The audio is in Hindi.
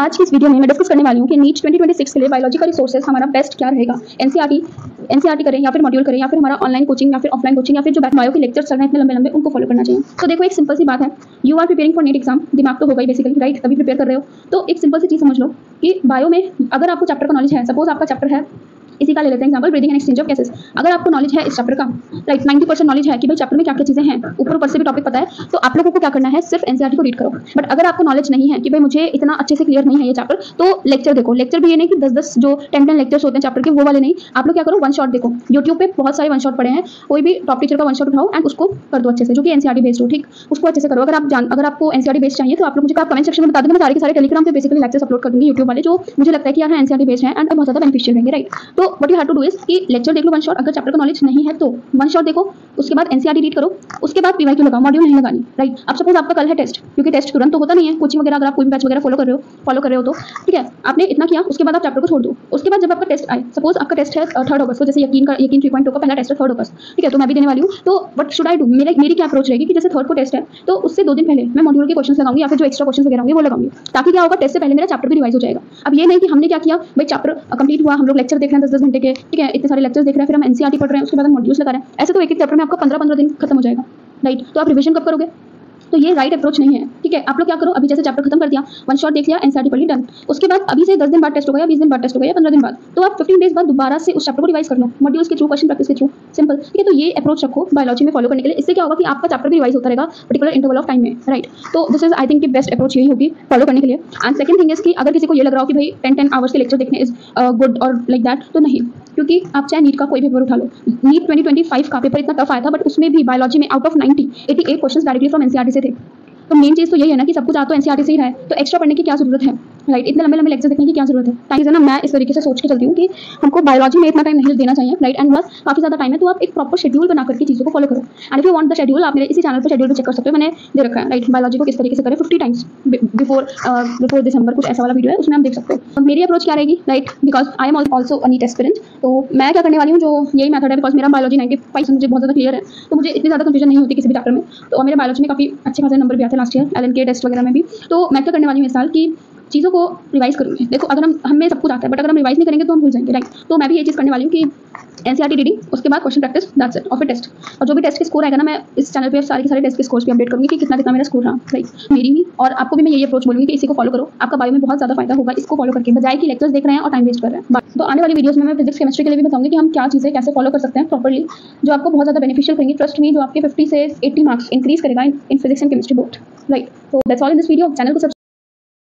आज की इस वीडियो में मैं डिस्कस करने वाली हूँ कि नीट 2026 के लिए बायोलॉजी का रिसोर्सेज हमारा बेस्ट क्या रहेगा। एनसीईआरटी करें या फिर मॉड्यूल करें या फिर हमारा ऑनलाइन कोचिंग या फिर ऑफलाइन कोचिंग या फिर जो बायो के लेक्चर्स चल रहे हैं इतने लंबे लंबे उनको फॉलो करना चाहिए। तो देखो एक सिंपल सी बात है, you are preparing for NEET exam, दिमाग तो होगा ही बेसिकली राइट, तभी प्रिपेयर कर रहे हो। तो एक सिंपल सी चीज़ समझ लो कि बायो में अगर आपको चैप्टर का नॉलेज है, सपोज आपका चैप्टर है, इसी का ले लेते हैं example, breathing and exchange of gases. अगर आपको नॉलेज है इस चैप्टर का राइट 90% नॉलेज है कि भाई चैप्टर में क्या क्या चीज़ें हैं, ऊपर से भी टॉपिक पता है, तो आप लोगों को क्या करना है, सिर्फ एनसीईआरटी को रीड करो। बट अगर आपको नॉलेज नहीं है कि भाई मुझे इतना अच्छे से क्लियर नहीं है ये चैप्टर, तो लेक्चर देखो। लेक्चर भी ये नहीं कि 10-10 जो 10-10 लेक्चर्स होते हैं चैप्टर के वो वाले नहीं, आप लोग क्या करो, वन शॉट देखो। यूट्यूब पे बहुत सारे वन शॉट पड़े हैं, कोई भी टॉप टीचर का वन शॉट उठाओ एंड उसको कर दो अच्छे से, जो कि एनसीईआरटी बेस्ड हो, ठीक, उसको अच्छे से करो। अगर आपको एनसीईआरटी बेस्ड चाहिए तो आप लोग मुझे कमेंट सेक्शन में बता देंगे, मैं सारे के सारे टेलीग्राम पे बेसिकली लेक्चर्स अपलोड कर दूंगी यूट्यूब वाले, जो मुझे लगता है कि यार एनसीईआरटी बेस्ड है एंड बहुत ज़्यादा बेनिफिशियल रहेंगे राइट। तो what you have to do is कि लेक्चर देख लो वन शॉट, अगर चैप्टर का नॉलेज नहीं है तो वन शॉट देखो, उसके बाद एनसीईआरटी रीड करो, उसके बाद पीवाईक्यू लगाओ, मॉड्यूल नहीं लगानी राइट। अब सपोज आपका कल है टेस्ट, क्योंकि टेस्ट तुरंत तो होता नहीं है, कोचिंग वगैरह अगर आप कोई बैच वगैरह फॉलो कर रहे हो तो ठीक है, आपने इतना किया, उसके बाद आप चैप्टर को छोड़ दो। उसके बाद जब आपका टेस्ट आए, सपोज आपका टेस्ट है 3rd अगस्त को, जैसे यकीन 3.2 का पहला टेस्ट है 3rd अगस्त, ठीक है, तो मैं भी देने वाली हूँ। तो व्हाट शुड आई डू, मेरी क्या अप्रोच रहेगी कि जैसे 3rd को टेस्ट है तो उससे 2 दिन पहले मैं मॉड्यूल के क्वेश्चन लगाऊंगी या फिर जो एक्स्ट्रा क्वेश्चन वगैरह होंगे वो लगाऊंगी, ताकि क्या होगा, टेस्ट से पहले मेरा चैप्टर भी रिवाइज हो जाएगा। अब ये नहीं कि हमने क्या किया, भाई चैप्टर कंप्लीट हुआ, हम लोग लेक्चर देख रहे हैं 10-10 घंटे के, ठीक है, इतने सारे लेक्चर्स देख रहे हैं, फिर हम एनसीईआरटी पढ़ रहे हैं, उसके बाद हम मॉड्यूल्स लगा रहे हैं, ऐसे तो एक चैप्टर में आपका 15-15 दिन खत्म हो जाएगा राइट। तो आप रिविजन कब करोगे, तो ये राइट अप्रोच नहीं है, ठीक है। आप लोग क्या करो, अभी जैसे चैप्टर खत्म कर दिया, वन शॉट देख लिया, एनसीईआरटी पढ़ ली, डन। उसके बाद अभी से 10 दिन बाद टेस्ट होगा या 20 दिन बाद टेस्ट होगा या 15 दिन बाद, तो आप 15 डेज बाद दोबारा से उस चैप्टर को रिवाइज कर लो, मॉड्यूल्स के थ्रू, क्वेश्चन प्रैक्टिस के थ्रू, सिंपल, ठीक है। तो ये अप्रोच रखो बायोलॉजी में फॉलो करने के लिए। इससे क्या होगा कि आपका चैप्टर भी रिवाइज होता रहेगा पर्टिकुलर इंटरवल ऑफ टाइम में राइट। तो दिस इज आई थिंक की बेस्ट अप्रोच यही होगी फॉलो करने के लिए। एंड सेकंड थिंग इज कि अगर किसी को ये लग रहा हो कि भाई 10-10 आवर्स के लेक्चर देखने इज गुड और लाइक दैट, तो नहीं, क्योंकि आप चाहे नीट का कोई भी पेपर उठा लो, नीट 2025 का पेपर इतना टफ आया था, बट उसमें भी बायोलॉजी में out of 90 88 questions directly from NCERT से थे। तो मेन चीज़ तो यही है ना कि सब कुछ आ तो एनसीईआरटी से ही रहा है, तो एक्स्ट्रा पढ़ने की क्या जरूरत है राइट, इतने लंबे लंबे लेक्चर देखने की क्या जरूरत है। ताकि ना मैं इस तरीके से सोच के चलती हूँ कि हमको बायोलॉजी में इतना टाइम नहीं देना चाहिए राइट, एंड बस काफ़ी ज़्यादा टाइम है, तो आप एक प्रॉपर शेड्यूल बना करके चीज़ों को फॉलो करो। And if you want the schedule, आप मेरे इसी चैनल पर शेड्यूल भी चेक कर सकते हो, मैंने दे रखा है राइट, बायोलॉजी को किस तरीके से करें 50 टाइम्स बिफोर दिसंबर, कुछ ऐसा वाला वीडियो है, उसमें आप देख सकते हो। तो मेरी अप्रोच क्या रहेगी right, because I am also a NEET aspirant, तो मैं क्या करने वाली हूँ, जो यही मेथड है, बिकॉज मेरा बायोलॉजी 95 मुझे बहुत ज़्यादा क्लियर है, तो मुझे इतनी ज़्यादा कंफ्यूजन नहीं होती किसी भी चैप्टर में। तो मेरे बायोलॉजी में काफ़ी अच्छे खासे नंबर भी आते हैं लास्ट ईयर LNK टेस्ट वगैरह में भी। तो मैं क्या करने वाली हूँ इस साल की चीज़ों को रिवाइज करूँगी। देखो अगर हमें सब कुछ आता है, बट अगर हम रिवाइज नहीं करेंगे तो हम भूल जाएंगे राइट। तो मैं भी ये चीज़ करने वाली हूँ कि एनसीईआरटी रीडिंग, उसके बाद क्वेश्चन प्रैक्टिस, दैट्स इट, और फिर टेस्ट। और जो भी टेस्ट के स्कोर आएगा ना, मैं इस चैनल पे सारे के सारे टेस्ट के स्कोर्स भी अपडेट करूँगी कि कितना कितना मेरा स्कोर रहा राइट, मेरी भी। और आपको भी मैं यही अप्रोच बोलूँगी कि इसी को फॉलो करो, आपका बायो में बहुत ज़्यादा फायदा होगा इसको फॉलो करके, बजाय कि लेक्चर्स देख रहे हैं और टाइम वेस्ट कर रहे हैं। तो आने वाली वीडियोस में मैं फिजिक्स केमिस्ट्री के लिए भी बताऊँगी कि हम क्या चीज़ें कैसे फॉलो कर सकते हैं प्रॉपर्ली, जो आपको बहुत ज़्यादा बेनिफिशियल करेंगी, ट्रस्ट मी, जो आपके 50 से 80 मार्क्स इंक्रीज करेगा in physics and chemistry both right. तो that's all in this video. Channel को